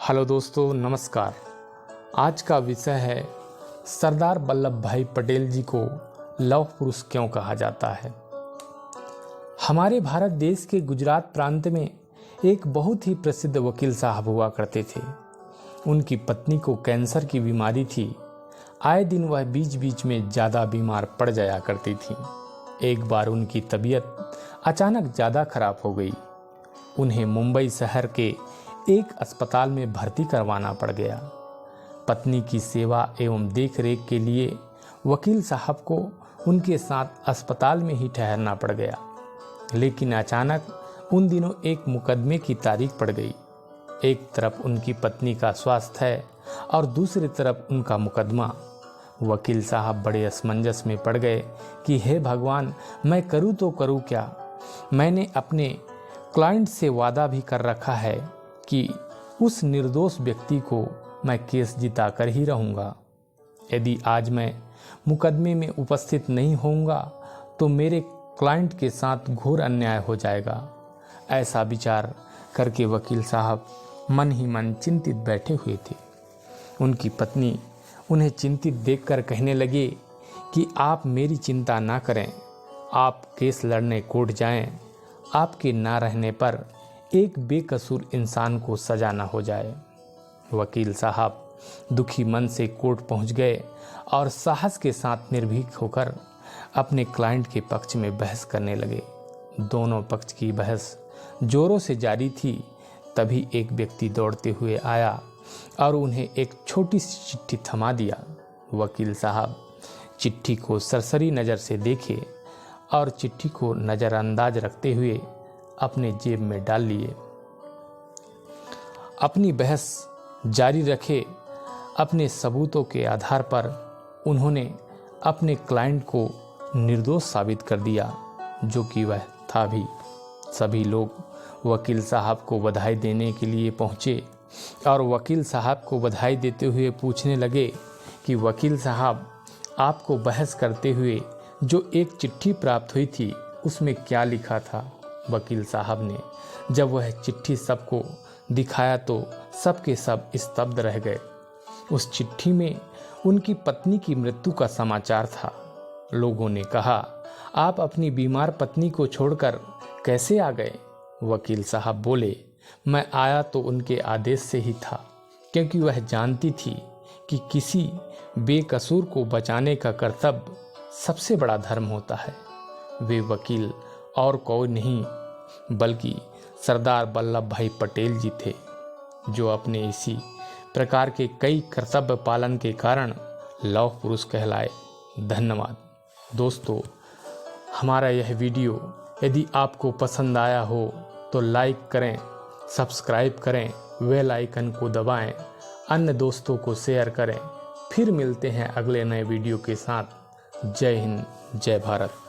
Hello दोस्तों, नमस्कार। आज का विषय है सरदार वल्लभ भाई पटेल जी को लौह पुरुष क्यों कहा जाता है। हमारे भारत देश के गुजरात प्रांत में एक बहुत ही प्रसिद्ध वकील साहब हुआ करते थे। उनकी पत्नी को कैंसर की बीमारी थी। आए दिन वह बीच बीच में ज़्यादा बीमार पड़ जाया करती थी। एक बार उनकी तबीयत अचानक ज़्यादा खराब हो गई। उन्हें मुंबई शहर के एक अस्पताल में भर्ती करवाना पड़ गया। पत्नी की सेवा एवं देखरेख के लिए वकील साहब को उनके साथ अस्पताल में ही ठहरना पड़ गया। लेकिन अचानक उन दिनों एक मुकदमे की तारीख पड़ गई। एक तरफ उनकी पत्नी का स्वास्थ्य है और दूसरी तरफ उनका मुकदमा। वकील साहब बड़े असमंजस में पड़ गए कि हे भगवान, मैं करूँ तो करूँ क्या। मैंने अपने क्लाइंट से वादा भी कर रखा है कि उस निर्दोष व्यक्ति को मैं केस जिता कर ही रहूँगा। यदि आज मैं मुकदमे में उपस्थित नहीं होऊंगा तो मेरे क्लाइंट के साथ घोर अन्याय हो जाएगा। ऐसा विचार करके वकील साहब मन ही मन चिंतित बैठे हुए थे। उनकी पत्नी उन्हें चिंतित देखकर कहने लगे कि आप मेरी चिंता ना करें, आप केस लड़ने कोर्ट जाएं। आपके ना रहने पर एक बेकसूर इंसान को सजा न हो जाए। वकील साहब दुखी मन से कोर्ट पहुंच गए और साहस के साथ निर्भीक होकर अपने क्लाइंट के पक्ष में बहस करने लगे। दोनों पक्ष की बहस जोरों से जारी थी। तभी एक व्यक्ति दौड़ते हुए आया और उन्हें एक छोटी सी चिट्ठी थमा दिया। वकील साहब चिट्ठी को सरसरी नज़र से देखे और चिट्ठी को नज़रअंदाज रखते हुए अपने जेब में डाल लिए। अपनी बहस जारी रखे अपने सबूतों के आधार पर उन्होंने अपने क्लाइंट को निर्दोष साबित कर दिया, जो कि वह था भी। सभी लोग वकील साहब को बधाई देने के लिए पहुंचे और वकील साहब को बधाई देते हुए पूछने लगे कि वकील साहब, आपको बहस करते हुए जो एक चिट्ठी प्राप्त हुई थी उसमें क्या लिखा था। वकील साहब ने जब वह चिट्ठी सबको दिखाया तो सबके सब स्तब्ध रह गए। उस चिट्ठी में उनकी पत्नी की मृत्यु का समाचार था। लोगों ने कहा, आप अपनी बीमार पत्नी को छोड़कर कैसे आ गए। वकील साहब बोले, मैं आया तो उनके आदेश से ही था, क्योंकि वह जानती थी कि किसी बेकसूर को बचाने का कर्तव्य सबसे बड़ा धर्म होता है। वे वकील और कोई नहीं बल्कि सरदार वल्लभ भाई पटेल जी थे, जो अपने इसी प्रकार के कई कर्तव्य पालन के कारण लौह पुरुष कहलाए। धन्यवाद दोस्तों। हमारा यह वीडियो यदि आपको पसंद आया हो तो लाइक करें, सब्सक्राइब करें, बेल आइकन को दबाएं, अन्य दोस्तों को शेयर करें। फिर मिलते हैं अगले नए वीडियो के साथ। जय हिंद, जय भारत।